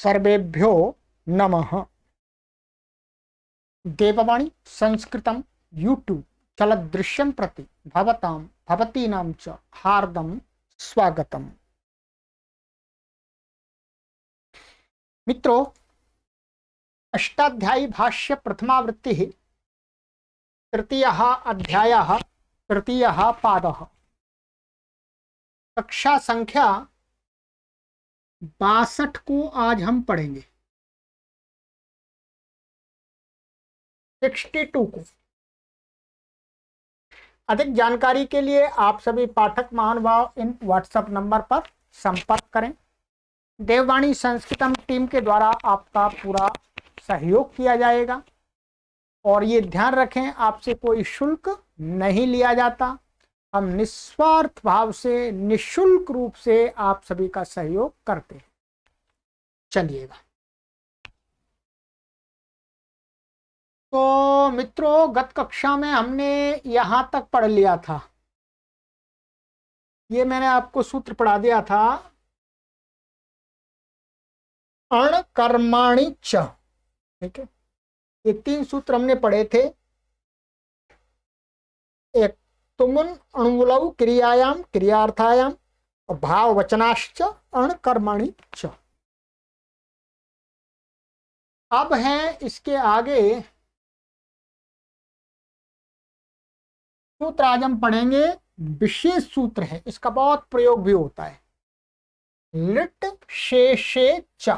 सर्वेभ्यो नमः। देववाणी संस्कृतं यूट्यूब चलदृश्यं प्रति भवतां भवतीनां च हार्दं स्वागतम्। मित्रों, अष्टाध्यायी भाष्य प्रथमावृत्तिः तृतीयः अध्यायः तृतीयः पादः। कक्षा संख्या 62 को आज हम पढ़ेंगे। 62 को। अधिक जानकारी के लिए आप सभी पाठक महानुभाव इन व्हाट्सएप नंबर पर संपर्क करें। देववाणी संस्कृतम टीम के द्वारा आपका पूरा सहयोग किया जाएगा और ये ध्यान रखें, आपसे कोई शुल्क नहीं लिया जाता। हम निस्वार्थ भाव से निशुल्क रूप से आप सभी का सहयोग करते हैं। चलिएगा। तो मित्रों, गत कक्षा में हमने यहां तक पढ़ लिया था। ये मैंने आपको सूत्र पढ़ा दिया था, अण कर्माणि च। ठीक है, ये 3 सूत्र हमने पढ़े थे। एक तुमुन अणुलौ क्रियायाम क्रियार्थायाम और भाव वचनाश्च अण कर्माणि च। अब है इसके आगे सूत्र आज हम पढ़ेंगे। विशेष सूत्र है, इसका बहुत प्रयोग भी होता है। लिट शेषे च।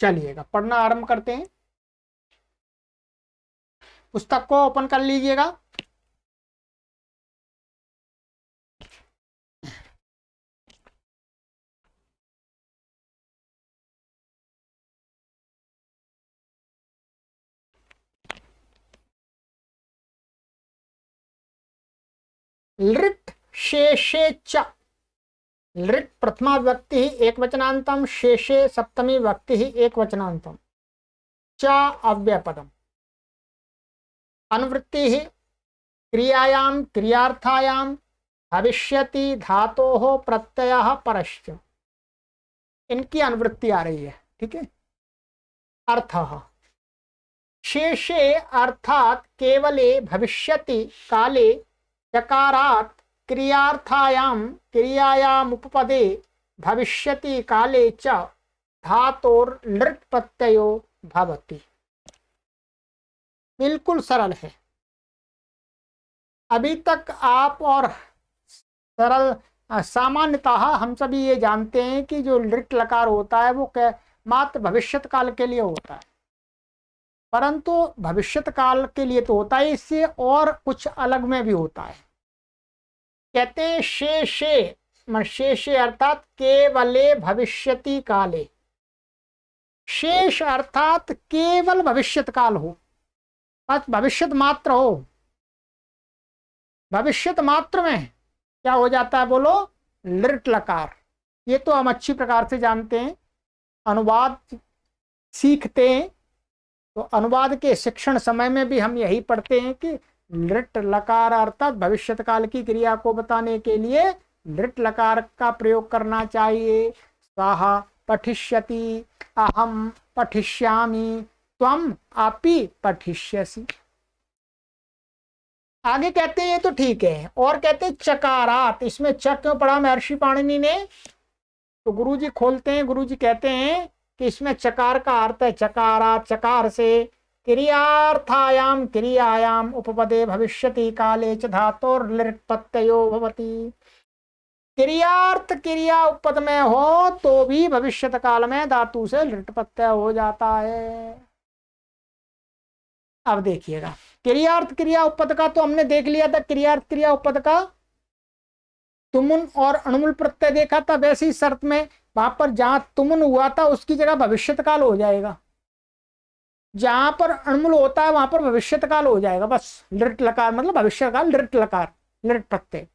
चलिएगा, पढ़ना आरंभ करते हैं। पुस्तक को ओपन कर लीजिएगा। लिट शेषे च। लिट प्रथमा व्यक्ति एक वचनांतम, शेषे सप्तमी व्यक्ति एक वचनांतम, च अव्ययपदम। अनुवृत्ति क्रियायाम क्रियार्थायाम भविष्यति धातोः प्रत्ययः परश्च। इनकी अनुवृत्ति आ रही है। ठीक है। अर्थः शेषे अर्थात केवले भविष्यति काले चकारात् क्रियार्थायाम क्रियायाम उपपदे भविष्यति काले च धातोर लृट् प्रत्ययो भवति। बिल्कुल सरल है। अभी तक आप और सरल सामान्यतः हम सभी ये जानते हैं कि जो लृट् लकार होता है वो मात्र भविष्यत काल के लिए होता है, परंतु भविष्यत काल के लिए तो होता है, इससे और कुछ अलग में भी होता है। कहते हैं शेषे, शेषे अर्थात केवले भविष्यति काले। शेष अर्थात केवल भविष्यत काल हो, बस भविष्यत मात्र हो। भविष्यत मात्र में क्या हो जाता है बोलो? लृट् लकार। ये तो हम अच्छी प्रकार से जानते हैं, अनुवाद सीखते हैं तो अनुवाद के शिक्षण समय में भी हम यही पढ़ते हैं कि लृट् लकार अर्थात भविष्यत काल की क्रिया को बताने के लिए लृट् लकार का प्रयोग करना चाहिए। सः पठिष्यति, अहम पठिष्यामि, त्वम अपि पठिष्यसि। आगे कहते हैं ये तो ठीक है, और कहते हैं चकारात। इसमें च क्यों पढ़ा महर्षि पाणिनि ने? तो गुरुजी खोलते हैं, गुरुजी कहते हैं कि इसमें चकार का अर्थ है चकारात, चकार से क्रियार्थायाम क्रियायाम उपपदे भविष्यति काले च धातोर लृट् प्रत्ययो भवति। क्रियार्थ क्रिया उपपद में हो तो भी भविष्यत काल में धातु से लृट् प्रत्यय हो जाता है। अब देखिएगा, क्रियार्थ क्रिया उपपद का तो हमने देख लिया था। क्रियार्थ क्रिया उपपद का तुमुन और अणुमूल प्रत्यय देखा था। वैसी शर्त में वहां पर जहां तुमुन हुआ था उसकी जगह भविष्यत काल हो जाएगा, जहां पर अणुमूल होता है वहां पर भविष्यत काल हो जाएगा। बस लृट् लकार मतलब भविष्य काल, लृट् लकार, लृट् प्रत्यय।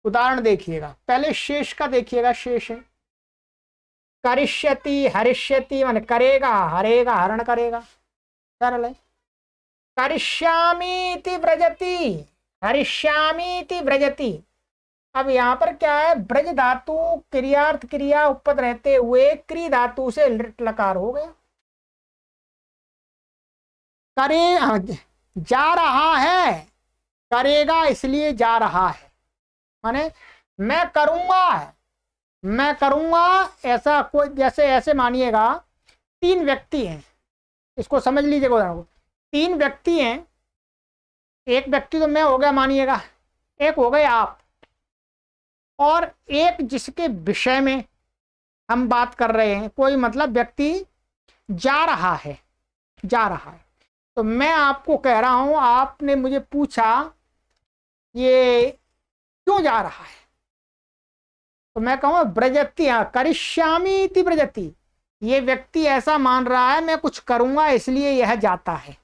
उदाहरण देखिएगा, पहले शेष का देखिएगा। शेष है करिष्यति, हरिष्यति माने करेगा, हरेगा, हरण करेगा। सरल है। करिष्यामीति व्रजति, हरिष्यामीति व्रजति। अब यहाँ पर क्या है, ब्रज धातु क्रियार्थ क्रिया उपपद रहते हुए क्री धातु से लिट लकार हो गया। करे जा रहा है, करेगा इसलिए जा रहा है, माने मैं करूंगा, मैं करूंगा ऐसा कोई, जैसे ऐसे मानिएगा 3 व्यक्ति हैं, इसको समझ लीजिएगा उदाहरण को। 3 व्यक्ति हैं, एक व्यक्ति तो मैं हो गया मानिएगा, एक हो गए आप, और एक जिसके विषय में हम बात कर रहे हैं, कोई मतलब व्यक्ति जा रहा है, जा रहा है। तो मैं आपको कह रहा हूं, आपने मुझे पूछा ये क्यों जा रहा है, तो मैं कहूँगा ब्रजति, करिष्यामि इति ब्रजति, ये व्यक्ति ऐसा मान रहा है मैं कुछ करूंगा इसलिए यह जाता है,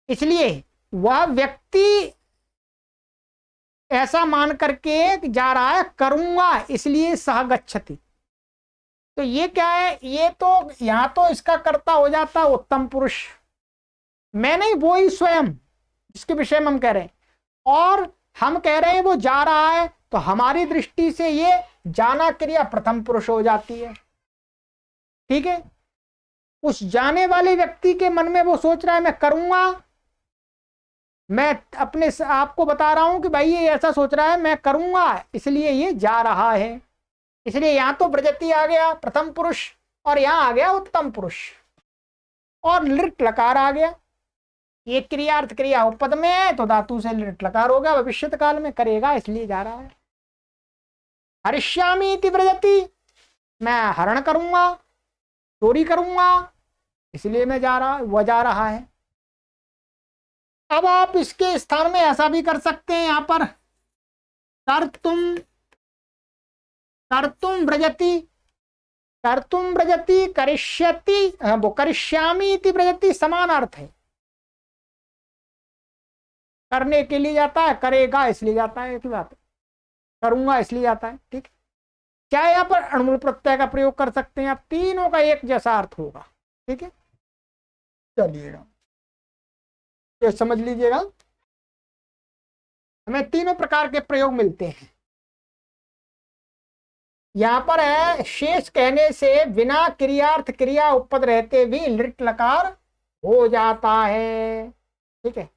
इसलिए वह व्यक्ति ऐसा मान करके जा रहा है करूंगा इसलिए सह गच्छति। तो ये क्या है, ये तो यहां तो इसका कर्ता हो जाता उत्तम पुरुष, मैं नहीं, वो ही स्वयं जिसके विषय में हम कह रहे हैं, और हम कह रहे हैं वो जा रहा है, तो हमारी दृष्टि से ये जाना क्रिया प्रथम पुरुष हो जाती है। ठीक है, उस जाने वाले व्यक्ति के मन में वो सोच रहा है मैं करूंगा, मैं अपने आपको बता रहा हूं कि भाई ये ऐसा सोच रहा है मैं करूंगा इसलिए ये जा रहा है, इसलिए यहां तो ब्रजति आ गया प्रथम पुरुष, और यहां आ गया उत्तम पुरुष, और लिट लकार आ गया। ये क्रियार्थ क्रिया उपपद में है तो धातु से लिट लकार हो गया, भविष्यत काल में करेगा इसलिए जा रहा है। हरिष्यामि इति ब्रजति, मैं हरण करूंगा, चोरी करूंगा इसलिए मैं जा रहा, वह जा रहा है। अब आप इसके स्थान में ऐसा भी कर सकते हैं, यहां पर कर्तुम, कर्तुम ब्रजति, कर्तुम ब्रजति, करिष्यति, वो करिष्यामि इति ब्रजति समान अर्थ है, करने के लिए जाता है, करेगा इसलिए जाता है, एक बात है, करूंगा इसलिए जाता है। ठीक, क्या यहाँ पर अणुमूल प्रत्यय का प्रयोग कर सकते हैं आप, तीनों का एक जैसा अर्थ होगा। ठीक है, चलिएगा ये समझ लीजिएगा, हमें तीनों प्रकार के प्रयोग मिलते हैं। यहां पर है शेष कहने से बिना क्रियार्थ क्रिया उपपद रहते भी लिट लकार हो जाता है। ठीक है,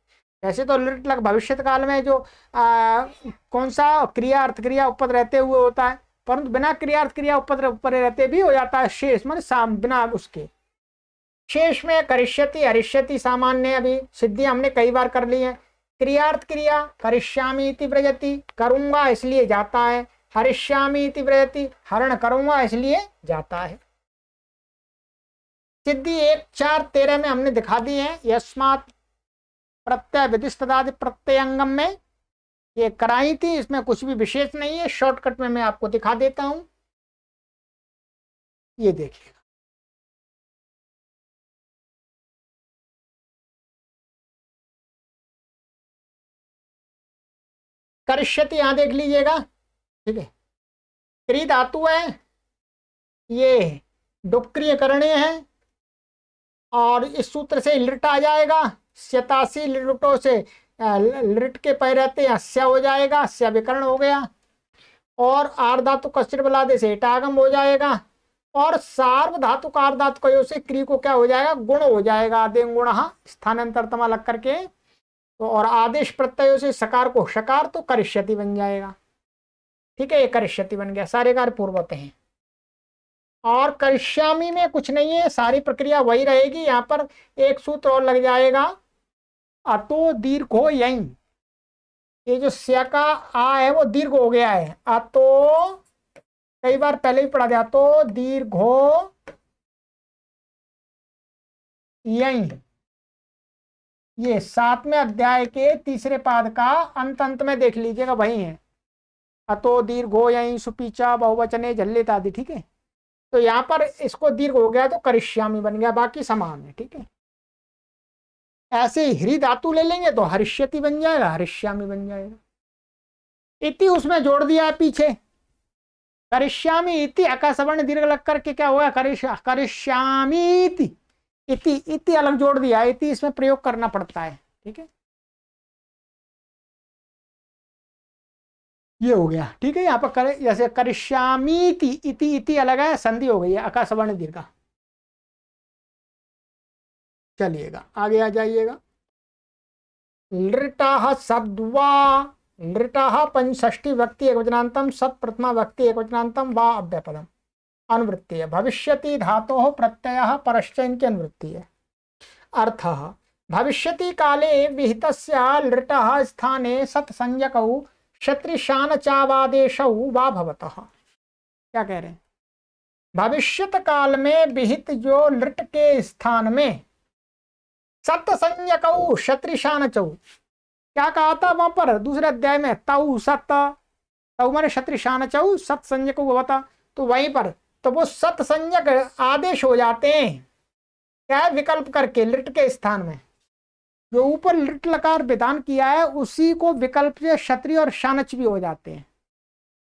वैसे तो लिट लग भविष्यत काल में जो कौन सा क्रियार्थ क्रिया उपपद रहते हुए होता है, परंतु बिना क्रियार्थ क्रिया उपपद रहते भी हो जाता है शेष, मान बिना उसके। शेष में करिष्यति हरिष्यति सामान्य, अभी सिद्धि हमने कई बार कर ली है। क्रियार्थ क्रिया करिष्यामि इति ब्रजति, करूंगा इसलिए जाता है, हरिष्यामि इति ब्रजति, हरण करूंगा इसलिए जाता है। सिद्धि 1, 4, 13 में हमने दिखा दी है, यस्मात् प्रत्यय विधिस्तदादि प्रत्ययंगम में ये कराई थी, इसमें कुछ भी विशेष नहीं है, शॉर्टकट में मैं आपको दिखा देता हूं, ये देखिए। करिष्यति यहां देख लीजिएगा। ठीक है, क्री धातु है, ये डुक्रिय करणे है, और इस सूत्र से लिट आ जाएगा, स्यतासी लिटो से लिट के पै रहते हैं, अस्या हो जाएगा, अस्या विकर्ण हो गया, और आर धातु कश्चित बलादे से इटागम हो जाएगा, और सार्व धातु कार धातु कयो से क्री को क्या हो जाएगा, गुण हो जाएगा, आदें गुण स्थानांतरतम अलग करके, तो और आदेश प्रत्ययों से सकार को शकार, तो करिष्यति बन जाएगा। ठीक है, ये करिष्यति बन गया, सारे कार्य पूर्वत हैं। और करिष्यामि में कुछ नहीं है, सारी प्रक्रिया वही रहेगी, यहाँ पर एक सूत्र और लग जाएगा, अतो दीर्घो यहीं, ये जो स्या का आ है वो दीर्घ हो गया है, अतो कई बार पहले भी पढ़ा दिया, तो दीर्घो यहीं, ये 7वें अध्याय के तीसरे पाद का अंत में देख लीजिएगा, वही है, अतो दीर्घो यहीं सुपीचा बहुवचने झल्लित आदि। ठीक है, तो यहां पर इसको दीर्घ हो गया तो करिष्यामि बन गया, बाकी समान है। ठीक है, ऐसे ह्री धातु ले लेंगे तो हरिष्यति बन जाएगा, हरिष्यामि बन जाएगा। इति उसमें जोड़ दिया है पीछे, करिष्यामि इति अकासवर्ण दीर्घ लग करके क्या हुआ, करिष्यामि इति, इति अलग जोड़ दिया, इति इसमें प्रयोग करना पड़ता है। ठीक है, ये हो गया, ठीक है। यहाँ पर करे जैसे करिष्यामीति, इति इति अलग है, संधि हो गई है, अका सवर्ण दीर्घ। चलिएगा आगे आ जाइएगा। लृटाः सद्वा, लृटाः पंचष्ठी व्यक्ति एकवचनान्तम, सत् प्रथमा व्यक्ति एकवचनान्तम वा अव्ययपदम। अनुवृत्ति है भविष्यति धातोः प्रत्ययः परश्च इनकी अनुवृत्ति है। अर्थः भविष्यति काले विहितस्य लृटः स्थाने सत् संज्ञकौ क्षत्रिशान चावादेशौ वा भवतः। क्या कह रहे हैं? भविष्यत काल में विहित जो लृट के स्थान में सत संज्ञकौ क्षत्रिशान चौ, क्या कहा था वहां पर दूसरे अध्याय में? तौ सत, तौ माने क्षत्रिशान चौ सत संज्ञकौ भवता। तो वहीं पर तो वो सत संज्ञक आदेश हो जाते हैं, क्या है? विकल्प करके लृट के स्थान में जो ऊपर लृट लकार विधान किया है उसी को विकल्प से क्षत्रिय और शानच भी हो जाते हैं।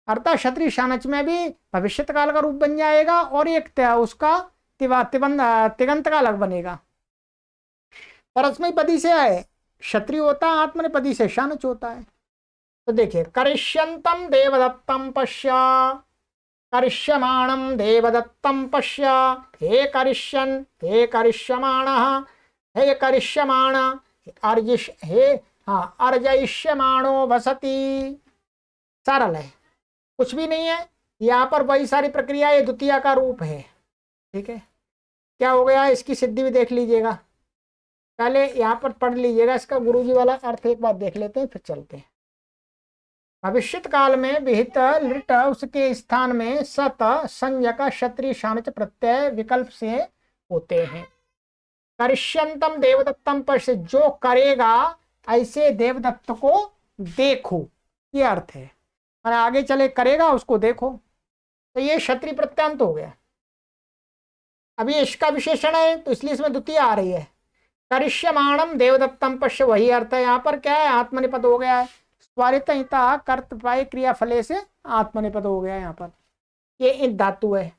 अर्थात क्षत्रिय शानच में भी भविष्यत काल का रूप बन जाएगा और एक उसका तिगंत का अलग बनेगा। परस्मय पदी से है क्षत्रिय होता है, आत्मनेपदी से शानच होता है। तो देखिए करिष्यंतम देवदत्तम पश्य, करिष्यमाणम देवदत्तम पश्य, हे करिष्यन, हे करिष्यमाणः, हे करिष्यमाण, अर्जिश, हे हाँ अर्जयिष्यमाणो वसति। सरल है, कुछ भी नहीं है। यहाँ पर वही सारी प्रक्रिया, ये द्वितीय का रूप है, ठीक है। क्या हो गया, इसकी सिद्धि भी देख लीजिएगा। पहले यहाँ पर पढ़ लीजिएगा, इसका गुरुजी वाला अर्थ एक बार देख लेते हैं फिर चलते हैं। भविष्यत काल में विहित लृट उसके स्थान में सत संज्ञक क्षत्रिय शानच प्रत्यय विकल्प से होते हैं। करिष्यंतम देवदत्तम पर से जो करेगा ऐसे देवदत्त को देखो, ये अर्थ है। और आगे चले करेगा उसको देखो, तो ये क्षत्रिय प्रत्यांत हो गया। अभी इसका विशेषण है तो इसलिए इसमें द्वितीय आ रही है। करिष्यमाणम देवदत्तम पश्य, वही अर्थ है। यहाँ पर क्या है, आत्मनिपद हो गया है। स्वरितहिता कर्तव्य क्रिया फले से आत्मनिपद हो गया है। यहाँ पर ये इन धातु है।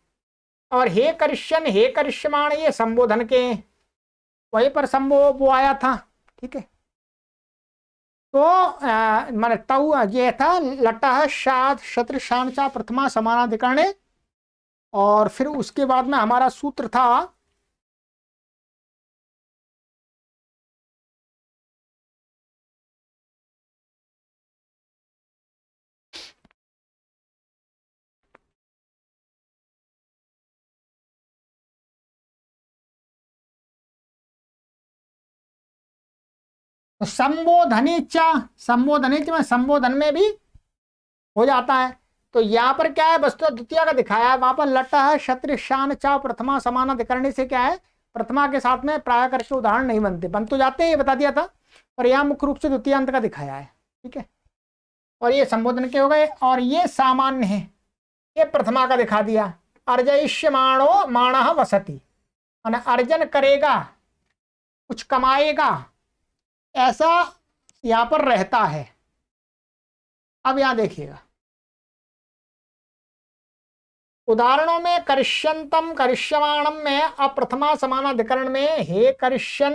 और हे करिष्यन, हे करिष्यमाण, ये संबोधन के वहीं पर वो आया था, ठीक है। तो मान तऊ ये था लटह शाद शत्रु शानचा प्रथमा समानाधिकरणे, और फिर उसके बाद में हमारा सूत्र था संबोधनीचा, संबोधनीच में संबोधन में भी हो जाता है। तो यहाँ पर क्या है, वस्तु द्वितीय का दिखाया है। वहां पर लट है क्षत्रिय शान चा प्रथमा समानाधिकरणी से क्या है, प्रथमा के साथ में प्राय करके उदाहरण नहीं बनते, बन तो जाते हैं, ये बता दिया था। पर यहाँ मुख्य रूप से द्वितीय अंत का दिखाया है, ठीक है। और ये संबोधन के हो गए, और ये सामान्य है, ये प्रथमा का दिखा दिया। अर्जयिष्यमाणो माणः वसति, अर्जन करेगा, कुछ कमाएगा, ऐसा यहां पर रहता है। अब यहां देखिएगा उदाहरणों में करिष्यंतम करिष्यमाणम में अप्रथमा समानाधिकरण में हे करिष्यन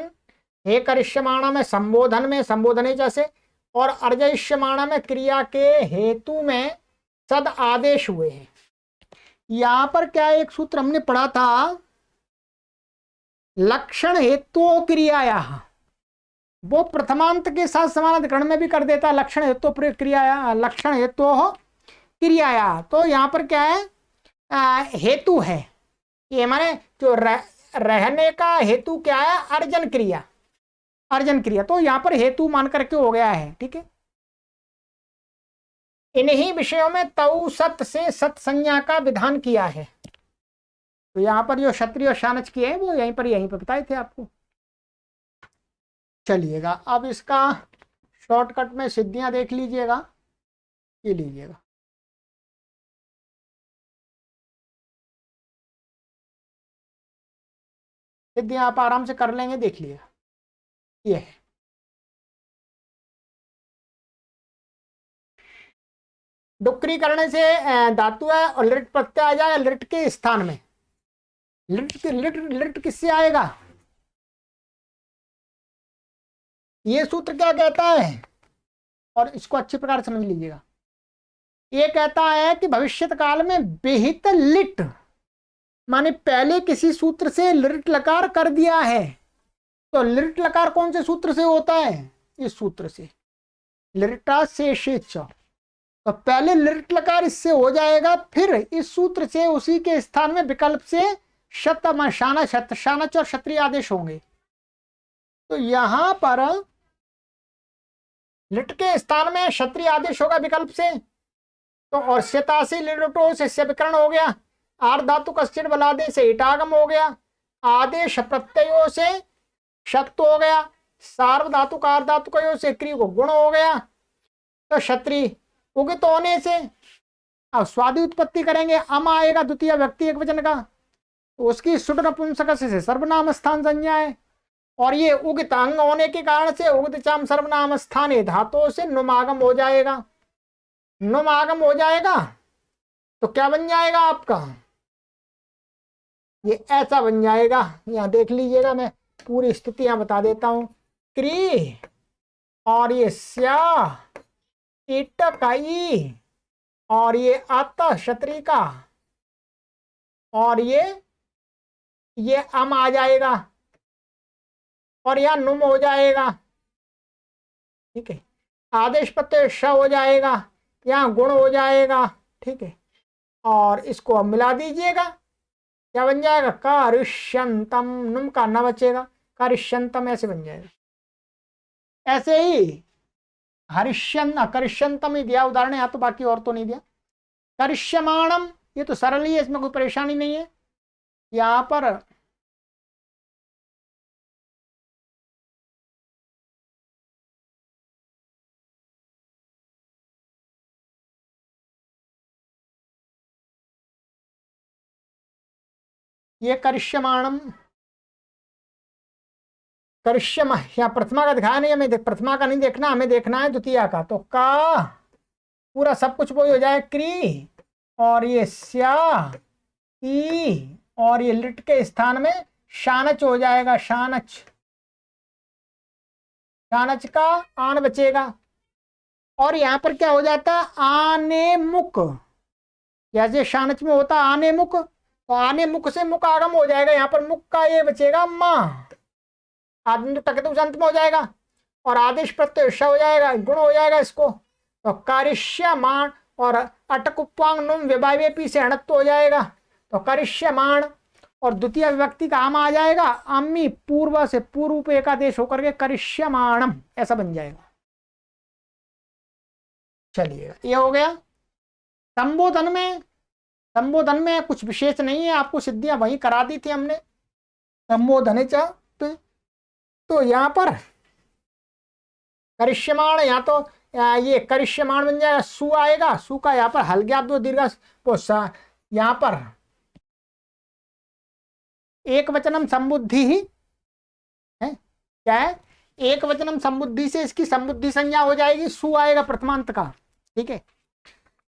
हे करिष्यमाण में संबोधन में संबोधने जैसे, और अर्जयिष्यमाण में क्रिया के हेतु में सद आदेश हुए हैं। यहां पर क्या एक सूत्र हमने पढ़ा था, लक्षण हेतु क्रियाया, वो प्रथमांत के साथ समानाधिकरण में भी कर देता है। लक्षण हेतु क्रियाया, लक्षण हेतु क्रियाया, तो यहाँ पर क्या है, हेतु है। ये माने जो रहने का हेतु क्या है, अर्जन क्रिया, अर्जन क्रिया। तो यहाँ पर हेतु मान करके हो गया है, ठीक है। इन्हीं विषयों में तऊ सत से सत संज्ञा का विधान किया है। तो यहाँ पर जो क्षत्रिय और शानच किए हैं वो यहीं पर बताए थे आपको। चलिएगा अब इसका शॉर्टकट में सिद्धियां देख लीजिएगा, ये लीजिएगा। सिद्धियां आप आराम से कर लेंगे, देख लिएगा। ये है डुक्री करने से धातु है और लिट प्रत्यय आ जाए लिट के स्थान में। लिट किससे आएगा, ये सूत्र क्या कहता है, और इसको अच्छी प्रकार समझ लीजिएगा। ये कहता है कि भविष्यत काल में विहित लिट, माने पहले किसी सूत्र से लिट लकार कर दिया है। तो लिट लकार कौन से सूत्र से होता है? इस सूत्र से, लिटा से तो पहले लिट लकार इससे हो जाएगा, फिर इस सूत्र से उसी के स्थान में विकल्प से शत शाना शानच और क्षत्रिय आदेश होंगे। तो यहां पर लिट के स्थान में क्षत्रिय आदेश होगा विकल्प से, तो और शतासी लिटो से विकरण हो गया, आर धातु कश्चित बलादे से इटागम हो गया, आदेश प्रत्ययों से शक्त हो गया, सार्व धातु का आर धातु कयो से क्रिय को गुण हो गया, तो क्षत्रिय उगित होने से अब स्वादि उत्पत्ति करेंगे, अम आएगा द्वितीय व्यक्ति एक वचन का, तो उसकी सुड नपुंसक से सर्वनाम स्थान संज्ञा है, और ये उगित अंग होने के कारण से उगित चाम सर्वनाम स्थान धातु से नुमागम हो जाएगा। नुमागम हो जाएगा तो क्या बन जाएगा आपका? ये ऐसा बन जाएगा, यहां देख लीजिएगा, मैं पूरी स्थितियां बता देता हूं। क्री और ये स्या इट काई और ये अत क्षत्रिय का और ये अम आ जाएगा और यह नुम हो जाएगा। ठीक है, आदेश प्रत्यय श हो जाएगा, यहाँ गुण हो जाएगा। ठीक है, और इसको अब मिला दीजिएगा, क्या बन जाएगा? कारिष्यंतम, नुम का न बचेगा, कारिष्यंतम ऐसे बन जाएगा। ऐसे ही हरिष्यन करिष्यंतम ही दिया उदाहरण, यहाँ तो बाकी और तो नहीं दिया। करिष्यमाणम ये तो सरल ही है, इसमें कोई परेशानी नहीं है। यहाँ पर ये करिष्यमाणम करिष्यम, यहाँ प्रथमा का दिखाया नहीं, हमें प्रथमा का नहीं देखना, हमें देखना है द्वितीया का। तो का पूरा सब कुछ वही हो जाए, क्री और ये स्या ई और ये लिट के स्थान में शानच हो जाएगा, शानच, शानच का आन बचेगा। और यहां पर क्या हो जाता है? आने मुख, जैसे शानच में होता आने मुख, तो आने मुख से मुख आगम हो जाएगा, यहाँ पर मुख का ये बचेगा माँ, आदमी तो टकते उस अंत में हो जाएगा, और आदेश प्रत्यय श हो जाएगा, गुण हो जाएगा इसको। तो करिष्यमाण और अटकुपांग नुम विभाव्यपी से अणत्व हो जाएगा, तो करिष्यमाण और द्वितीय विभक्ति का आम आ जाएगा, अम्मी पूर्व से पूर्व एकादेश होकर के करिष्यमाणम ऐसा बन जाएगा। चलिए ये हो गया। संबोधन में कुछ विशेष नहीं है, आपको सिद्धियां वही करा दी थी हमने संबोधन चा। तो यहाँ पर करिष्यमाण, यहाँ तो ये करिष्यमाण बन जाएगा, सु आएगा, सु का यहाँ पर हल्ग्या दो दीर्घ, यहाँ पर एक वचनम संबुद्धि ही है, क्या है? एक वचनम संबुद्धि से इसकी संबुद्धि संज्ञा हो जाएगी, सु आएगा प्रथमांत का। ठीक है,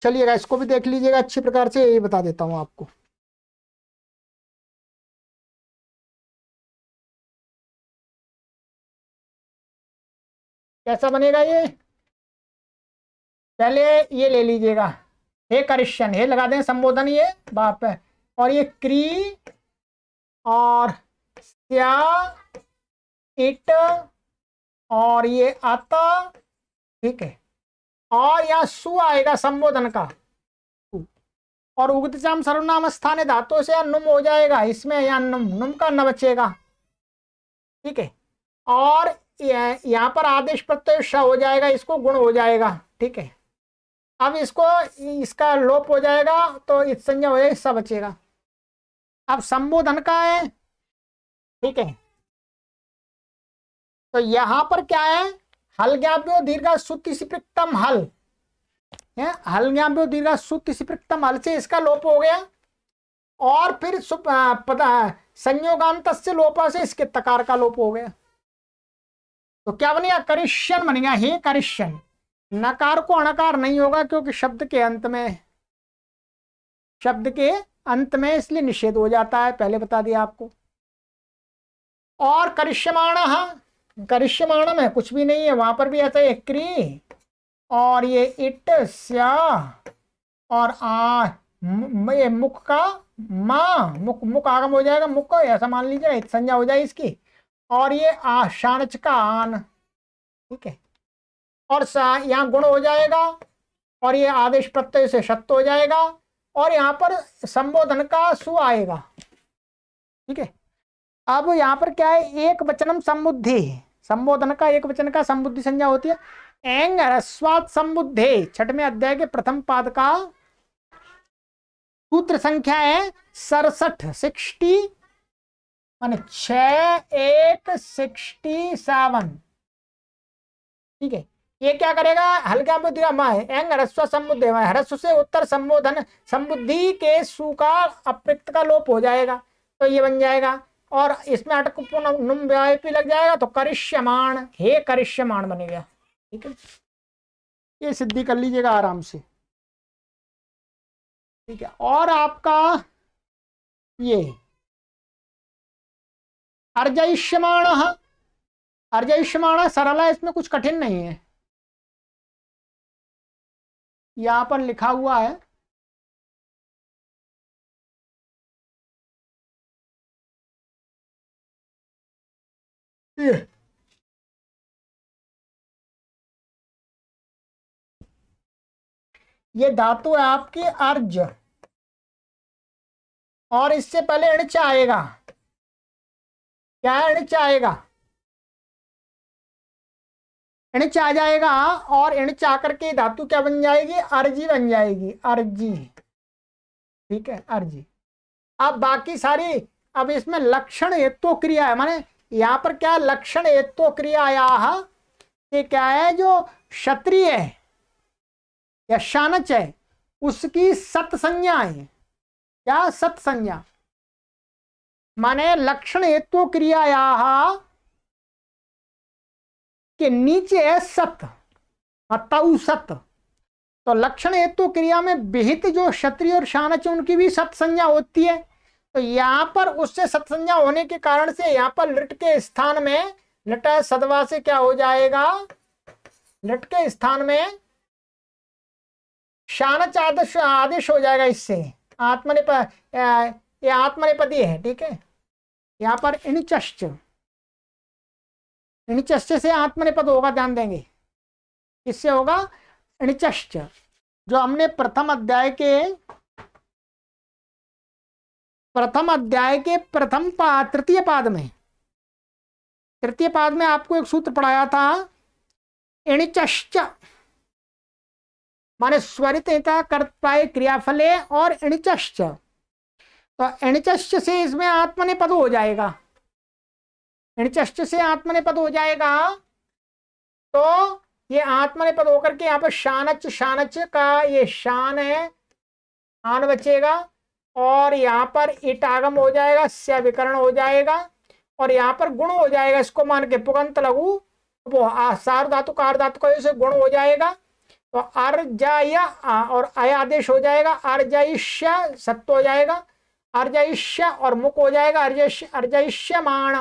चलिएगा इसको भी देख लीजिएगा अच्छी प्रकार से, ये बता देता हूं आपको। कैसा बनेगा ये? पहले ये ले लीजिएगा, हे करिष्यन, हे लगा दें संबोधन, ये बाप है, और ये क्री और स्या इट और ये आता। ठीक है, और यहाँ सु आएगा संबोधन का, और उगतचाम सर्वनाम स्थान धातु से नुम हो जाएगा, इसमें यहाँ नुम का न बचेगा। ठीक है, और यहाँ पर आदेश प्रत्यय श हो जाएगा, इसको गुण हो जाएगा। ठीक है, अब इसको इसका लोप हो जाएगा तो इस संज्ञा हो जाएगी, स बचेगा। अब संबोधन का है। ठीक है, तो यहां पर क्या है? हल ज्ञाप्यो दीर्घ सुति सिप्रक्तम हल है, हल ज्ञाप्यो दीर्घ सुति सिप्रक्तम हल से इसका लोप हो गया, और फिर संयोगांत से लोपा से इसके तकार का लोप हो गया। तो क्या बनेगा? करिष्यन बनेगा, हे करिष्यन। नकार को अणकार नहीं होगा क्योंकि शब्द के अंत में इसलिए निषेध हो जाता है, पहले बता दिया आपको। और करिष्यमाण में कुछ भी नहीं है, वहां पर भी ऐसा है, क्री और ये इट स्या और ये मुख का माँ, मुख मुख आगम हो जाएगा, मुख का ऐसा मान लीजिए संज्ञा हो जाए इसकी, और ये शानच का आन, ठीक है। और यहाँ गुण हो जाएगा, और ये आदेश प्रत्यय से सत्य हो जाएगा, और यहाँ पर संबोधन का सु आएगा, ठीक है। अब यहाँ पर क्या है, एक वचनम समुद्धि, संबोधन का एक वचन का समुद्धि संज्ञा होती है। एंग ह्रस्वात् समुद्धे, छठवें अध्याय के प्रथम पाद का सूत्र संख्या है 67, 60 माने 6 1 67, ठीक है। ये क्या करेगा, हल्का में दिया माँ एंग ह्रस्व समुद्धे, ह्रस्व से उत्तर संबोधन समुद्धि के सु का अप्रयुक्त का लोप हो जाएगा, तो ये बन जाएगा। और इसमें अटक नुम व्यापी लग जाएगा, तो करिष्यमाण, हे करिष्यमाण बनेगा, ठीक है। ये सिद्धि कर लीजिएगा आराम से, ठीक है। और आपका ये अर्जयिष्यमाण, अर्जयिष्यमाण सरल है, इसमें कुछ कठिन नहीं है, यहां पर लिखा हुआ है। ये धातु है आपकी अर्ज, और इससे पहले अणिच आएगा, क्या है अणिच आएगा, अणिच आ जाएगा, और अणिच आकर के धातु क्या बन जाएगी, अर्जी बन जाएगी, अर्जी, ठीक है, अर्जी। अब बाकी सारी, अब इसमें लक्षण हेतु क्रिया है, माने यहां पर क्या लक्षण हेतु क्रिया, ये क्या है, जो क्षत्रिय है या शानच है उसकी सत संज्ञा है, क्या सत संज्ञा, माने लक्षण हेतु क्रिया के नीचे है सत, तऊ सत, तो लक्षण हेतु क्रिया में विहित जो क्षत्रिय और शानच उनकी भी सत संज्ञा होती है। तो यहां पर उससे सत संज्ञा होने के कारण से यहां पर लिट के स्थान में, लिट सदवा से क्या हो जाएगा, लिट के स्थान में शानच आदेश हो जाएगा, इससे ये आत्मनेपदी है, ठीक है। यहाँ पर इणिचश्च, इणिचश्च से आत्मनेपद होगा, ध्यान देंगे, इससे होगा इणिचश्च, जो हमने प्रथम अध्याय के तृतीय पाद में आपको एक सूत्र पढ़ाया था, इणिचश्च माने स्वरितता कर्तव्य क्रियाफले, और इणिचश्च, तो इणिचश्च से इसमें आत्मनेपद हो जाएगा, इणिचश्च से आत्मनेपद हो जाएगा, तो ये आत्मनेपद होकर के यहाँ पर शानच, शानच का ये शान है, आन बचेगा, और यहाँ पर इट आगम हो जाएगा, स्य विकरण हो जाएगा, और यहाँ पर गुण हो जाएगा, इसको मान के पुगंत लघु वो सार धातु कार धातु का से गुण हो जाएगा, तो अर्जय और अय आदेश हो जाएगा, अर्जयिष्य सत्य हो जाएगा, अर्जयिष्य और मुख हो जाएगा, अर्जयिष्यमाण,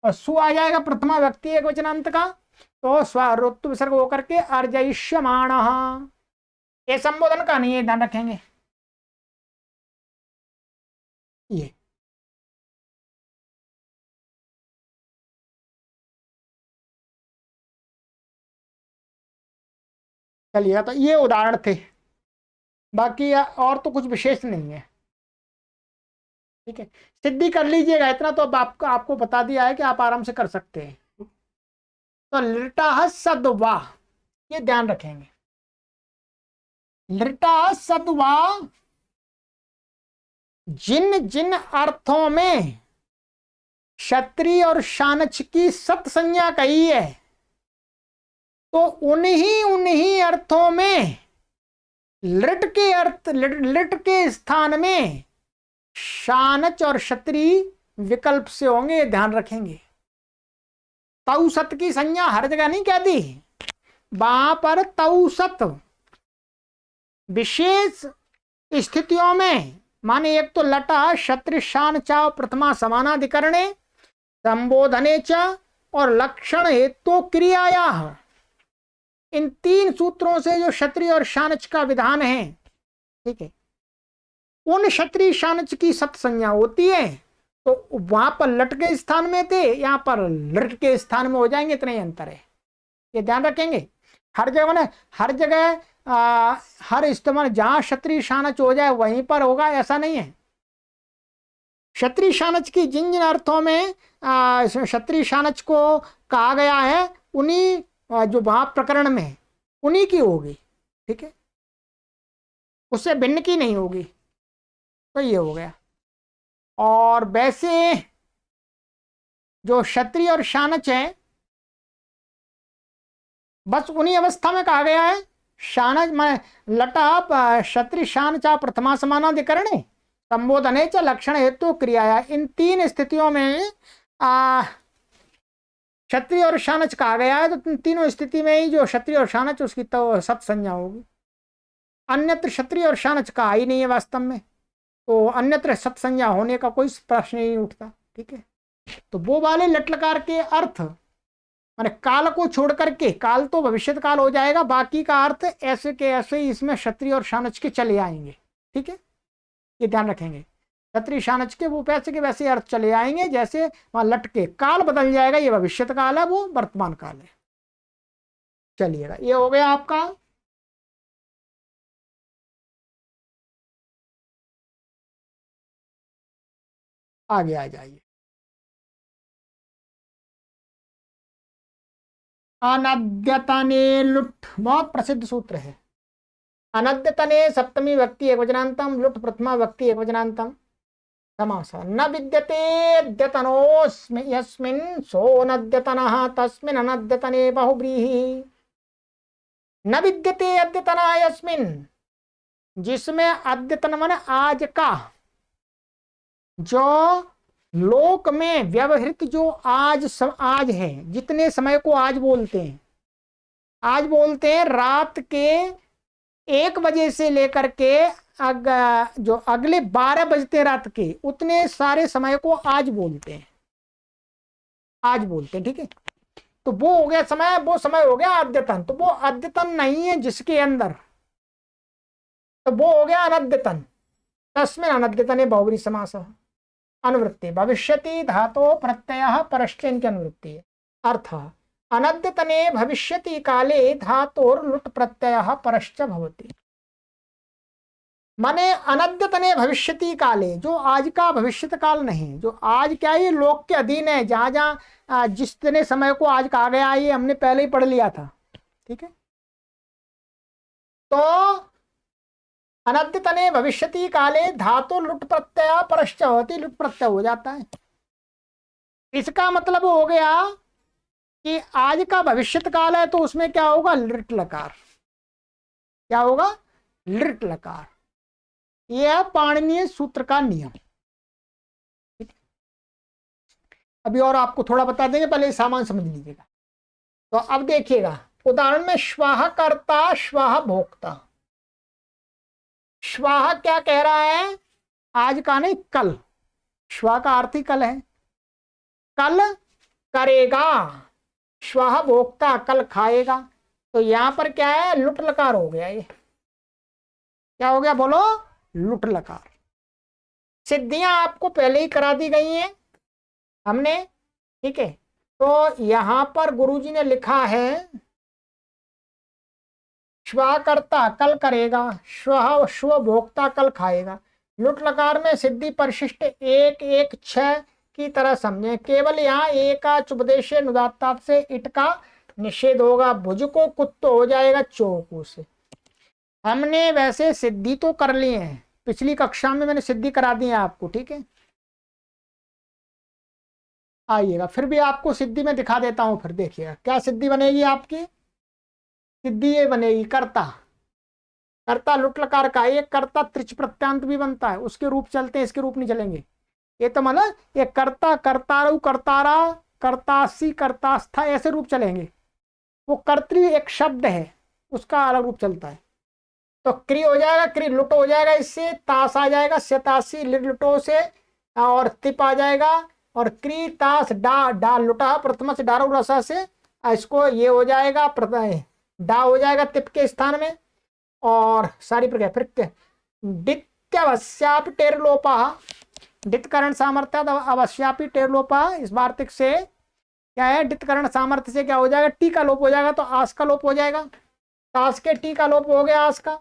और सु आ जाएगा प्रथमा व्यक्ति एक वचनांत का, तो स्वरुत्व विसर्ग होकर के अर्जयिष्यमाण, ये संबोधन का नहीं है, ध्यान रखेंगे। ये चलिएगा, तो ये उदाहरण थे, बाकी और तो कुछ विशेष नहीं है, ठीक है। सिद्धि कर लीजिएगा, इतना तो अब आपको बता दिया है कि आप आराम से कर सकते हैं। तो लिटा सद्वा, ये ध्यान रखेंगे, लिटा सद्वा जिन जिन अर्थों में क्षत्रिय और शानच की सत संज्ञा कही है, तो उन्हीं अर्थों में लिट के स्थान में शानच और क्षत्रिय विकल्प से होंगे, ध्यान रखेंगे। तऊ सत की संज्ञा हर जगह नहीं कहती, वहां पर तऊ सत विशेष स्थितियों में, माने एक तो लटा क्षत्रिय शान चा प्रथमा समानाधिकरणे संबोधने च और लक्षण हेतु क्रियाया, इन तीन सूत्रों से जो क्षत्रिय और शानच का विधान है ठीक है। उन क्षत्रिय शानच की सत संज्ञा होती है, तो वहां पर लट के स्थान में थे, यहां पर लट के स्थान में हो जाएंगे, इतना ही अंतर है, ये ध्यान रखेंगे। हर जगह ना, हर जगह हर इस्तेमाल जहां क्षत्रिय शानच हो जाए वहीं पर होगा ऐसा नहीं है। क्षत्रिय शानच की जिन जिन अर्थों में क्षत्रिय शानच को कहा गया है, उन्हीं जो वहां प्रकरण में है उन्हीं की होगी, ठीक है, उससे भिन्न की नहीं होगी। तो ये हो गया। और वैसे जो क्षत्रिय और शानच है, बस उन्हीं अवस्था में कहा गया है। शानच में लटा क्षत्रिय शान चा प्रथमा समानाधिकरण है, संबोधने च लक्षण हेतु क्रियाया, इन तीन स्थितियों में क्षत्रिय और शानच कहा गया है, तो तीनों स्थिति में ही जो क्षत्रिय और शानच उसकी तो सत संज्ञा होगी। अन्यत्र क्षत्रिय और शानच कहा ही नहीं है वास्तव में, तो अन्यत्र सत संज्ञा होने का कोई प्रश्न ही नहीं उठता, ठीक है। तो वो वाले लट्लकार के अर्थ माने काल को छोड़ करके, काल तो भविष्यत काल हो जाएगा, बाकी का अर्थ ऐसे के ऐसे ही इसमें क्षत्रिय और शानच के चले आएंगे, ठीक है, ये ध्यान रखेंगे। क्षत्रिय शानच के वो वैसे के वैसे अर्थ चले आएंगे, जैसे वहां लट के काल बदल जाएगा, ये भविष्यत काल है, वो वर्तमान काल है। चलिएगा, ये हो गया आपका। आगे आ जाइए। अनद्यतने लुट बहुत प्रसिद्ध सूत्र है। अनद्यतने सप्तमी व्यक्ति एकवचनांतम, लुट प्रथमा व्यक्ति एकवचनांतम समास। न विद्यते अद्यतनोस्मि यस्मिन् सोऽनद्यतनः तस्मिन् अनद्यतने बहुव्रीहि। न विद्यते अद्यतना यस्मिन्, जिसमें अद्यतन माने आज का, जो लोक में व्यवहृत जो आज है, जितने समय को आज बोलते हैं, आज बोलते हैं रात के 1 बजे से लेकर के जो अगले 12 बजते रात के, उतने सारे समय को आज बोलते हैं, आज बोलते हैं, ठीक है। तो वो हो गया समय, वो समय हो गया अद्यतन। तो वो अद्यतन नहीं है जिसके अंदर, तो वो हो गया अनद्यतन। तस्मिन् अनद्यतने बहुव्रीहि समासः। अनुवृत्ति भविष्यति धातो प्रत्यय परश्चन की अनुवृत्ति है। अर्थ अनद्यतने भविष्यति काले धातोर लुट प्रत्यय परश्च भवति। माने अनद्यतने भविष्यति काले, जो आज का भविष्यत काल नहीं, जो आज क्या है, लोक के अधीन है, जहां जहां जितने समय को आज कहा गया, ये हमने पहले ही पढ़ लिया था, ठीक है। तो अनद्यतने भविष्यति काले धातु लुट प्रत्यय परश्च होती, लुट प्रत्यय हो जाता है। इसका मतलब हो गया कि आज का भविष्यत काल है, तो उसमें क्या होगा, लिट लकार। क्या होगा, लिट लकार। यह है पाणिनीय सूत्र का नियम। अभी और आपको थोड़ा बता देंगे, पहले सामान समझ लीजिएगा। तो अब देखिएगा, उदाहरण में श्वाह कर्ता श्वाह भोक्ता। श्वाह क्या कह रहा है, आज का नहीं, कल। श्वाह का अर्थ ही कल है, कल करेगा। श्वाह भोक्ता, कल खाएगा। तो यहां पर क्या है, लुट लकार हो गया। ये क्या हो गया, बोलो, लुट लकार। सिद्धियां आपको पहले ही करा दी गई हैं हमने, ठीक है। तो यहां पर गुरुजी ने लिखा है श्वा करता कल करेगा, श्व श्व भोक्ता कल खाएगा। लुट लकार में सिद्धि परिशिष्ट 1 1 6 की तरह समझे। केवल यहाँ एकाच उपदेश नुदात्ता से इट का निषेध होगा। भुज को कुत्तो हो जाएगा चौकू से। हमने वैसे सिद्धि तो कर लिए हैं, पिछली कक्षा में मैंने सिद्धि करा दी है आपको, ठीक है। आइएगा, फिर भी आपको सिद्धि में दिखा देता हूं। फिर देखिएगा क्या सिद्धि बनेगी आपकी। सिद्धि ये बनेगी, कर्ता। कर्ता लुट लकार का एक कर्ता त्रिच प्रत्यांत भी बनता है, उसके रूप चलते हैं, इसके रूप नहीं चलेंगे। ये तो मतलब ये कर्ता, कर्तारु, कर्तारा, कर्तासी, कर्तास्था, ऐसे रूप चलेंगे। वो कर्तृ एक शब्द है, उसका अलग रूप चलता है। तो क्री हो जाएगा, क्री लुट हो जाएगा, इससे तास आ जाएगा, शतासी लुटो से, और तिप आ जाएगा, और क्री तास डा डा लुटा प्रथम से डारो रसा से, इसको ये हो जाएगा, डा हो जाएगा तिप के स्थान में, और सारी प्रक्रिया। फिर डित्यवश्यापि टेरलोपः, डितकरण सामर्थ्य अवश्यापि टेरलोपः। इस वार्तिक से क्या है, डितकरण सामर्थ्य से क्या हो जाएगा, टी का लोप हो जाएगा, तो आस का लोप हो जाएगा, तास के टी का लोप हो गया आस का।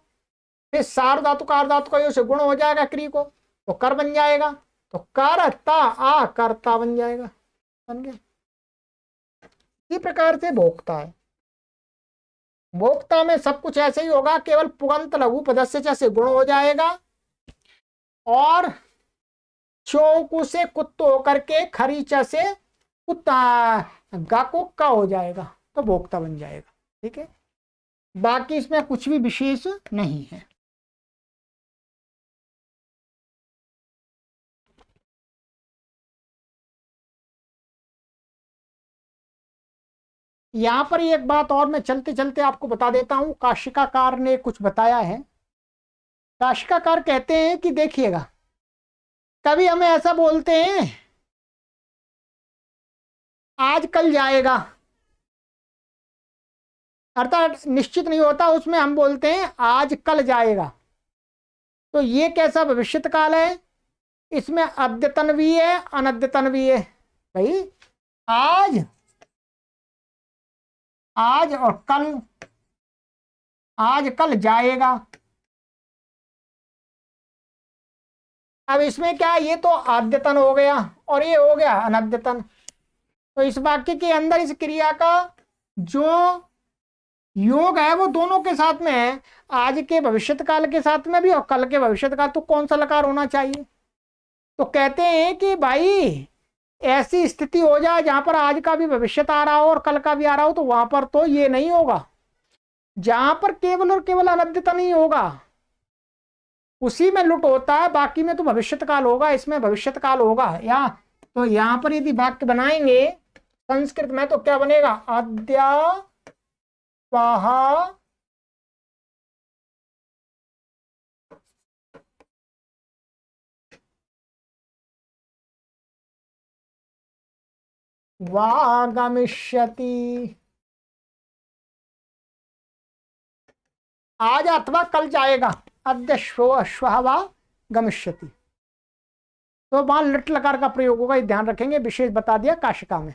फिर सार धातु कार धातु का से गुण हो जाएगा क्री को, तो कर बन जाएगा, तो करता आ करता बन जाएगा, बन गया। इसी प्रकार से भोक्ता है, भोक्ता में सब कुछ ऐसे ही होगा, केवल पुगंत लघु पदस्य च से गुण हो जाएगा, और चौकु से कुत्तो होकर के खरी च से कुत्ता गाको का हो जाएगा, तो भोक्ता बन जाएगा। ठीक है, बाकी इसमें कुछ भी विशेष नहीं है। यहां पर एक बात और मैं चलते चलते आपको बता देता हूं, काशिकाकार ने कुछ बताया है। काशिकाकार कहते हैं कि देखिएगा, कभी हमें ऐसा बोलते हैं आज कल जाएगा, अर्थात निश्चित नहीं होता, उसमें हम बोलते हैं आज कल जाएगा। तो ये कैसा भविष्यत काल है, इसमें अद्यतन भी है अनद्यतन भी है। भाई आज, आज और कल, आज कल जाएगा। अब इसमें क्या, ये तो अद्यतन हो गया और ये हो गया अनद्यतन। तो इस वाक्य के अंदर इस क्रिया का जो योग है वो दोनों के साथ में है, आज के भविष्यत काल के साथ में भी और कल के भविष्यत काल। तो कौन सा लकार होना चाहिए, तो कहते हैं कि भाई ऐसी स्थिति हो जाए जहां पर आज का भी भविष्यत आ रहा हो और कल का भी आ रहा हो, तो वहां पर तो ये नहीं होगा। जहां पर केवल और केवल अनद्यतन नहीं होगा उसी में लुट होता है, बाकी में तो भविष्यत काल होगा, इसमें भविष्यत काल होगा। या तो यहां पर यदि वाक्य बनाएंगे संस्कृत में तो क्या बनेगा, अद्या वहा वागमिष्यति, आज अथवा कल जाएगा, अद्य श्वः वा गमिष्यति। तो वहां लट लकार का प्रयोग होगा, ये ध्यान रखेंगे, विशेष बता दिया काशिका में,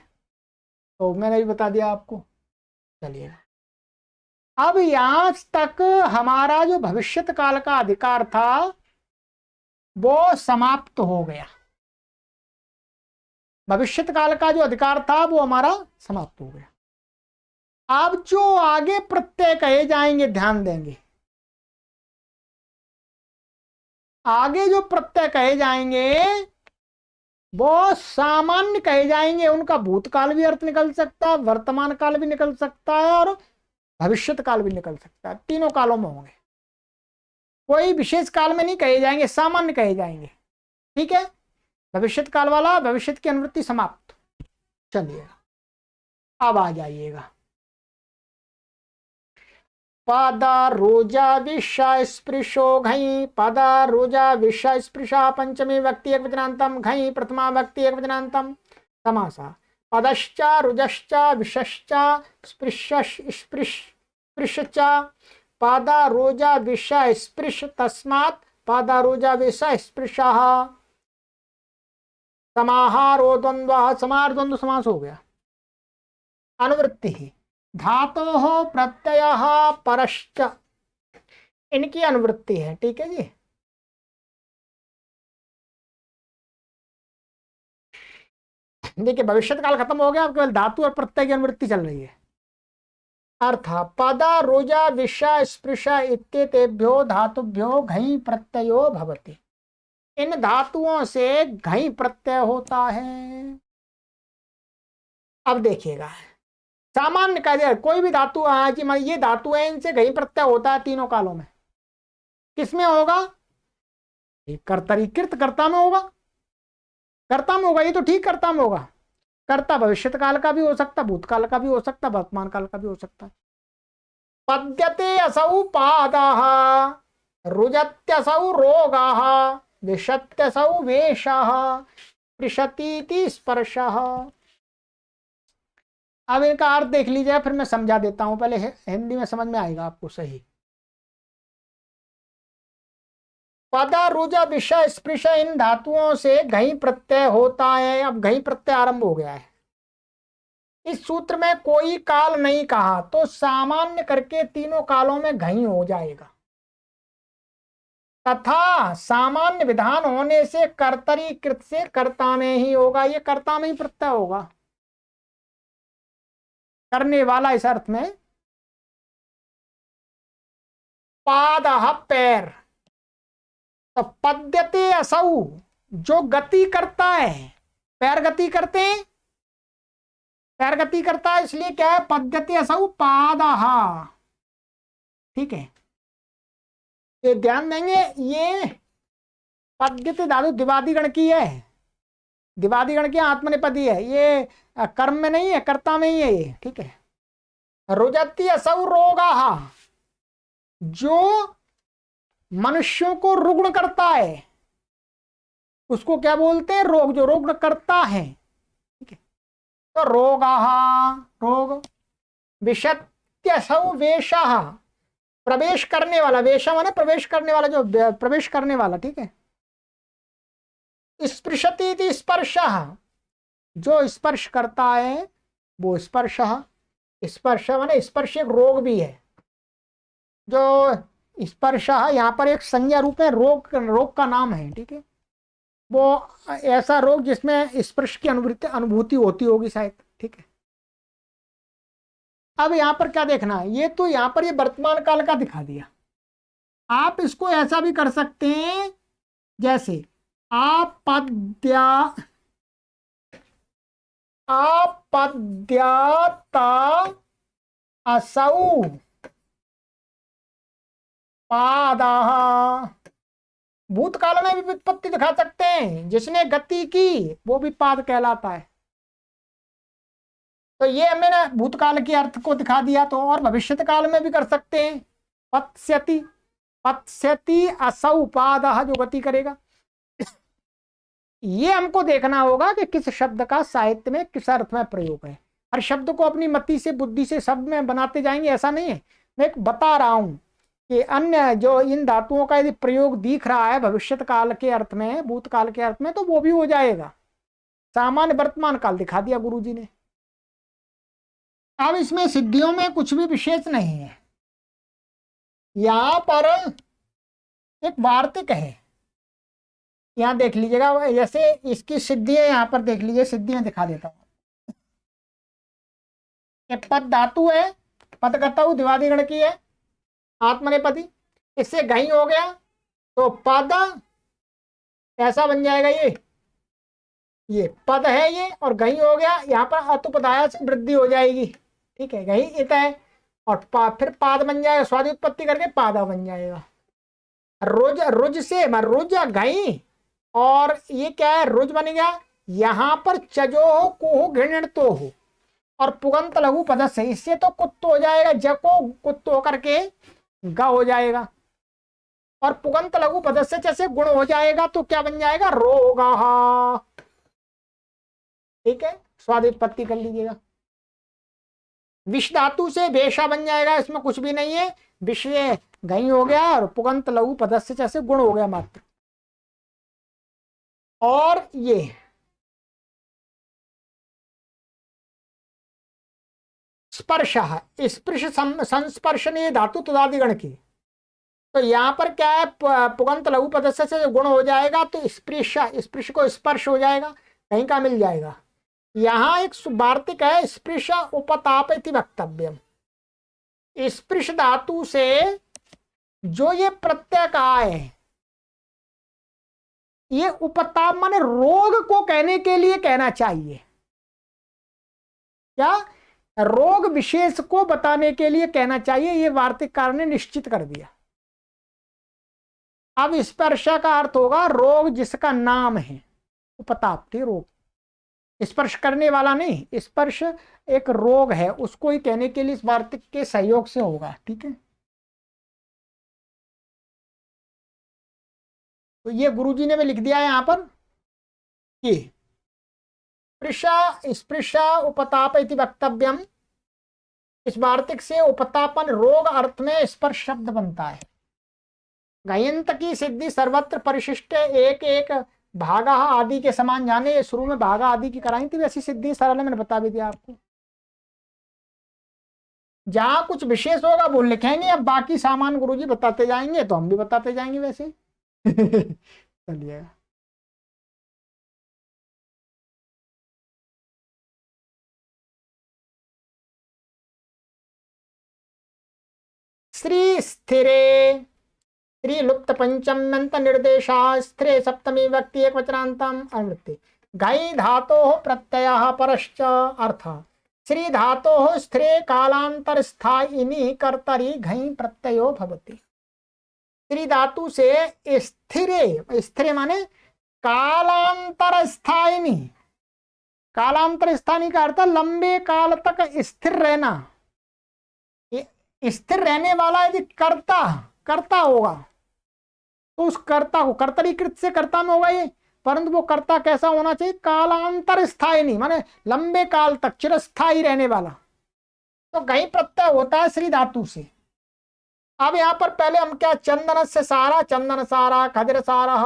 तो मैंने भी बता दिया आपको। चलिए, अब यहां तक हमारा जो भविष्यत काल का अधिकार था वो समाप्त हो गया। भविष्यत काल का जो अधिकार था वो हमारा समाप्त हो गया। अब जो आगे प्रत्यय कहे जाएंगे, ध्यान देंगे, आगे जो प्रत्यय कहे जाएंगे वो सामान्य कहे जाएंगे, उनका भूतकाल भी अर्थ निकल सकता है, वर्तमान काल भी निकल सकता है और भविष्यत काल भी निकल सकता है, तीनों कालों में होंगे। कोई विशेष काल में नहीं कहे जाएंगे, सामान्य कहे जाएंगे। ठीक है, भविष्यत काल वाला, भविष्यत की अनुवृत्ति समाप्त। चलिए अब आ जाइएगा, पादा रोजा विषा स्पृशो घई, पादा रोजा विषा स्पृशा पंचमी व्यक्ति एक वचनांतम, घई प्रथमा व्यक्ति एक वचनांतम, समासा पदश्चा रुजश्चा विषश्चा स्पृशश्चा पादा रोजा विषा स्पृश तस्मात् पादा रोजा विषा स्पृशः, समाहारो द्वंद्व, समाहार द्वंद्व समास हो गया। अनुवृत्ति ही धातोः प्रत्ययः परश्च, इनकी अनुवृत्ति है। ठीक है जी, देखिए भविष्यत काल खत्म हो गया, अब केवल धातु और प्रत्यय की अनुवृत्ति चल रही है। अर्थ पदा रोजा विषा स्पृशा इत्येतेभ्यो धातुभ्यो घई प्रत्ययो भवति, इन धातुओं से घई प्रत्यय होता है। अब देखिएगा, सामान्य कह दिया कोई भी धातु ये धातु है, इनसे घई प्रत्यय होता है तीनों कालों में। किसमें होगा, कर्तरी कृत कर्ता में होगा, कर्ता में होगा, ये तो ठीक कर्ता में होगा। कर्ता भविष्यत काल का भी हो सकता, भूतकाल का भी हो सकता, वर्तमान काल का भी हो सकता है। पद्यते असौ पादाः, रुजत्यसौ रोगाः, विशत्यसौ वेशः, स्पृशतीति स्पर्शः। अब इनका अर्थ देख लीजिए, फिर मैं समझा देता हूं, पहले हिंदी में समझ में आएगा आपको सही। पद रुज विष स्पृश इन धातुओं से घई प्रत्यय होता है। अब घई प्रत्यय आरंभ हो गया है। इस सूत्र में कोई काल नहीं कहा तो सामान्य करके तीनों कालों में घई हो जाएगा। तथा सामान्य विधान होने से कर्तरी कृत से कर्ता में ही होगा। ये कर्ता में ही प्रत्यय होगा, करने वाला इस अर्थ में। पादः पैर, तो पद्यते असौ जो गति करता है, पैर गति करते हैं, पैर गति करता है, इसलिए क्या है पद्यते असौ पादः। ठीक है, ये ध्यान देंगे। ये पद्यते धातु दिवादी गण की है, दिवादी गण की आत्मनेपदी है। ये कर्म में नहीं है, कर्ता में ही है ये। ठीक है, रुजति असौ रोगाः, जो मनुष्यों को रुग्ण करता है उसको क्या बोलते हैं, रोग। जो रुग्ण करता है, ठीक है, तो रोगाः रोग। विशत्यसौ वेशः, प्रवेश करने वाला, वेश माने प्रवेश करने वाला, जो प्रवेश करने वाला। ठीक है, स्पृशति स्पर्शः, जो स्पर्श करता है वो स्पर्शः। स्पर्श माने स्पर्श एक रोग भी है। जो स्पर्श यहाँ पर एक संज्ञा रूप में रोग का नाम है। ठीक है, वो ऐसा रोग जिसमें स्पर्श की अनुभूति होती होगी शायद। ठीक है, अब यहाँ पर क्या देखना है, ये तो यहाँ पर ये वर्तमान काल का दिखा दिया। आप इसको ऐसा भी कर सकते हैं जैसे आपद्याता असौ पादः। भूतकाल में भी व्युत्पत्ति दिखा सकते हैं, जिसने गति की वो भी पाद कहलाता है। तो ये मैंने भूतकाल के अर्थ को दिखा दिया। तो और भविष्यत काल में भी कर सकते हैं, पत्स्यति, पत्स्यति असौ पादः, जो गति करेगा। ये हमको देखना होगा कि किस शब्द का साहित्य में किस अर्थ में प्रयोग है। हर शब्द को अपनी मति से बुद्धि से शब्द में बनाते जाएंगे ऐसा नहीं है। मैं एक बता रहा हूं कि अन्य जो इन धातुओं का यदि प्रयोग दिख रहा है भविष्यत काल के अर्थ में, भूतकाल के अर्थ में, तो वो भी हो जाएगा। सामान्य वर्तमान काल दिखा दिया गुरुजी ने। अब इसमें सिद्धियों में कुछ भी विशेष नहीं है। यहां पर एक वार्तिक है, यहां देख लीजिएगा। जैसे इसकी सिद्धि है, यहां पर देख लीजिए, सिद्धि में दिखा देता हूं। पद धातु है, पदगतौ दिवादी गण की है, आत्मनेपदी। इससे घई हो गया तो पद ऐसा बन जाएगा। ये पद है ये, और घई हो गया, यहाँ पर अतुपदाया से वृद्धि हो जाएगी। ठीक है, घई इत है, और फिर पाद बन जाएगा, स्वादि उत्पत्ति करके पादा बन जाएगा। रुज, रुज से रुज घई, और ये क्या है, रुज बन गया। यहाँ पर चजो हो कुहु घृण तो हो, और पुगंत लघु पद से, इससे तो कुत्त हो जाएगा, जको कुत्त होकर के ग हो जाएगा, और पुगंत लघु पद से जैसे गुण हो जाएगा तो क्या बन जाएगा, रोगा। ठीक है, स्वाद उत्पत्ति कर लीजिएगा। विष धातु से वेशा बन जाएगा, इसमें कुछ भी नहीं है। विषय घई हो गया, और पुगंत लघु पद से जैसे गुण हो गया मात्र। और ये स्पर्श, स्पृश संस्पर्शनीय धातु तुदादिगण की। तो यहां पर क्या है, पुगंत लघु पद से गुण हो जाएगा, तो स्पृश, स्पृश को स्पर्श हो जाएगा, कहीं का मिल जाएगा। यहां एक वार्तिक है, स्पृश उपताप इति वक्तव्यम। स्पृश धातु से जो ये प्रत्यय कहा है, ये उपताप माने रोग को कहने के लिए कहना चाहिए। क्या, रोग विशेष को बताने के लिए कहना चाहिए, ये वार्तिककार ने निश्चित कर दिया। अब स्पर्श का अर्थ होगा रोग जिसका नाम है, उपताप थी रोग, स्पर्श करने वाला नहीं। स्पर्श एक रोग है, उसको ही कहने के लिए इस वार्तिक के सहयोग से होगा। ठीक है, तो ये गुरुजी ने भी लिख दिया है यहां पर कि स्पृशा उपताप इति वक्तव्यम। इस वार्तिक से उपतापन रोग अर्थ में स्पर्श शब्द बनता है। गयंत की सिद्धि सर्वत्र परिशिष्ट, एक एक भागा आदि के समान जाने। शुरू में भागा आदि की कराई थी, वैसी सिद्धि सरल मैंने बता भी दिया आपको। जहां कुछ विशेष होगा वो लिखेंगे, अब बाकी सामान गुरुजी बताते जाएंगे तो हम भी बताते जाएंगे वैसे। चलिए, श्री स्थिरे, स्त्री लुप्त पंचम्यंत निर्देशा, स्थिरे सप्तमी व्यक्ति एक वचनांतम अनुवृत्ति। घई धातो प्रत्यय परश्च अर्थ। श्री धातो स्थिरे कालांतर स्थायिनी कर्तरी घई प्रत्ययो भवति। स्त्री धातु से स्थिरे, स्थिरे माने कालांतर स्थायिनी, कालांतर स्थायिनी का अर्थ लंबे काल तक स्थिर रहना। स्थिर रहने वाला यदि कर्ता कर्ता होगा तो उस कर्ता को कर्तरीकृत से कर्ता में होगा ये, परंतु वो कर्ता कैसा होना चाहिए? कालांतर स्थायिनी माने लंबे काल तक चिरस्थायी रहने वाला। तो घई प्रत्यय होता है श्री धातु से। अब यहां पर पहले हम क्या, चंदन से सारा, चंदन सारा खदिर सारा,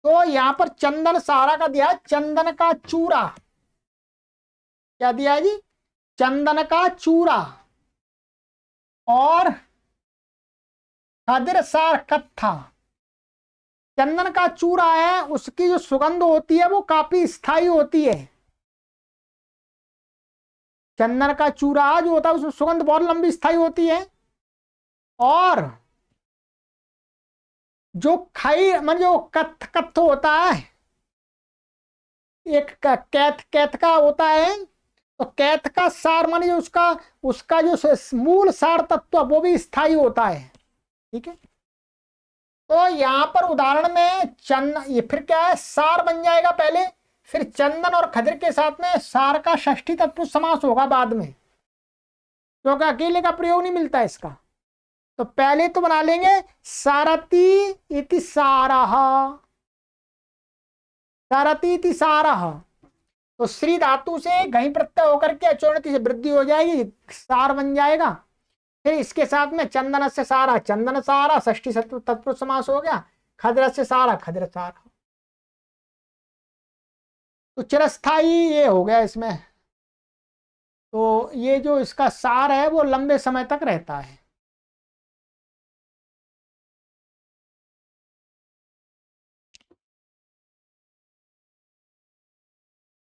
तो यहां पर चंदन सारा का दिया चंदन का चूरा। क्या दिया जी? चंदन का चूरा। और खदिर सार कत्था, चंदन का चूरा है, उसकी जो सुगंध होती है वो काफी स्थायी होती है। चंदन का चूरा जो होता है उसमें सुगंध बहुत लंबी स्थायी होती है। और जो खाई मान जो कत्थ कत्थ होता है, एक कैथ कैथ का होता है, तो कैथ का सार माने जो उसका उसका जो मूल सार तत्व वो भी स्थायी होता है। ठीक है, तो यहां पर उदाहरण में ये फिर क्या है, सार बन जाएगा पहले, फिर चंदन और खदिर के साथ में सार का षष्ठी तत्पुरुष समास होगा बाद में, क्योंकि अकेले का प्रयोग नहीं मिलता इसका। तो पहले तो बना लेंगे सारती इति सारः, सारती इति सारः। तो श्री धातु से घई प्रत्यय होकर के अचोन्नति से वृद्धि हो जाएगी, सार बन जाएगा। फिर इसके साथ में चंदन से सारा, चंदन सारा षष्ठी तत्पुरुष समास हो गया। खदिर से सारा, खदिर सारा। तो चिरस्थाई ये हो गया इसमें। तो ये जो इसका सार है वो लंबे समय तक रहता है।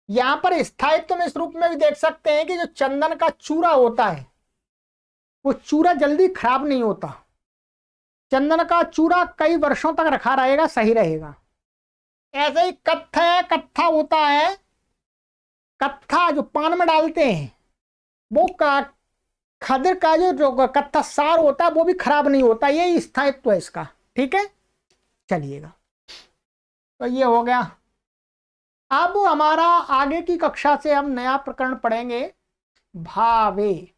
यहां पर स्थायित्व में इस रूप में भी देख सकते हैं कि जो चंदन का चूरा होता है वो चूरा जल्दी खराब नहीं होता। चंदन का चूरा कई वर्षों तक रखा रहेगा, सही रहेगा। ऐसे ही कत्था है, कत्था होता है, कत्था जो पान में डालते हैं वो खदिर का जो कत्था सार होता है वो भी खराब नहीं होता। ये स्थायित्व है इसका। ठीक है, चलिएगा, तो ये हो गया। अब हमारा आगे की कक्षा से हम नया प्रकरण पढ़ेंगे, भावे।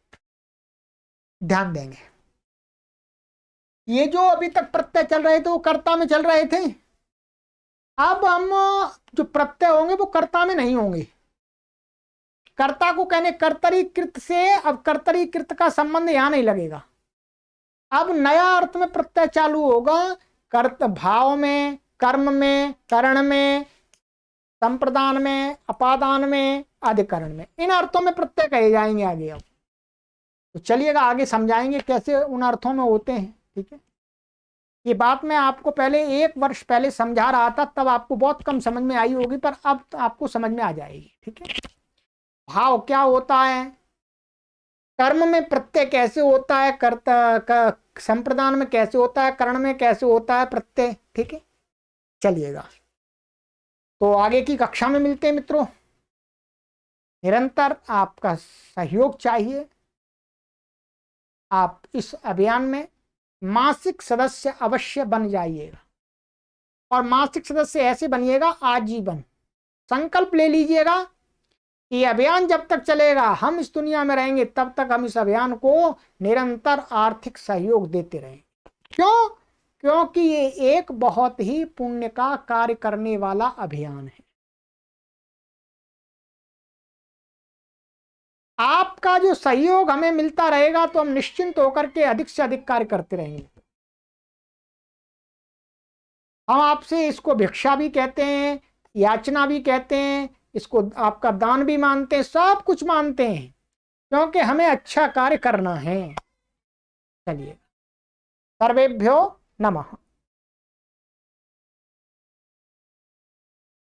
ध्यान देंगे, ये जो अभी तक प्रत्यय चल रहे थे वो कर्ता में चल रहे थे। अब हम जो प्रत्यय होंगे वो कर्ता में नहीं होंगे। कर्ता को कहने कर्तरीकृत से, अब कर्तरीकृत का संबंध यहां नहीं लगेगा। अब नया अर्थ में प्रत्यय चालू होगा, कर्त भाव में, कर्म में, करण में, संप्रदान में, अपादान में, अधिकरण में, इन अर्थों में प्रत्यय कहे जाएंगे आगे। अब तो चलिएगा आगे समझाएंगे कैसे उन अर्थों में होते हैं। ठीक है, ये बात मैं आपको पहले 1 वर्ष पहले समझा रहा था, तब आपको बहुत कम समझ में आई होगी, पर अब तो आपको समझ में आ जाएगी। ठीक है, भाव क्या होता है, कर्म में प्रत्यय कैसे होता है, कर्ता संप्रदान में कैसे होता है, करण में कैसे होता है प्रत्यय। ठीक है, चलिएगा, तो आगे की कक्षा में मिलते हैं मित्रों। निरंतर आपका सहयोग चाहिए। आप इस अभियान में मासिक सदस्य अवश्य बन जाइएगा, और मासिक सदस्य ऐसे बनिएगा आजीवन। संकल्प ले लीजिएगा कि अभियान जब तक चलेगा, हम इस दुनिया में रहेंगे, तब तक हम इस अभियान को निरंतर आर्थिक सहयोग देते रहेंगे। क्यों? क्योंकि ये एक बहुत ही पुण्य का कार्य करने वाला अभियान है। आपका जो सहयोग हमें मिलता रहेगा तो हम निश्चिंत होकर के अधिक से अधिक कार्य करते रहेंगे। हम आपसे इसको भिक्षा भी कहते हैं, याचना भी कहते हैं, इसको आपका दान भी मानते हैं, सब कुछ मानते हैं, क्योंकि हमें अच्छा कार्य करना है। चलिए, सर्वेभ्यो नमः।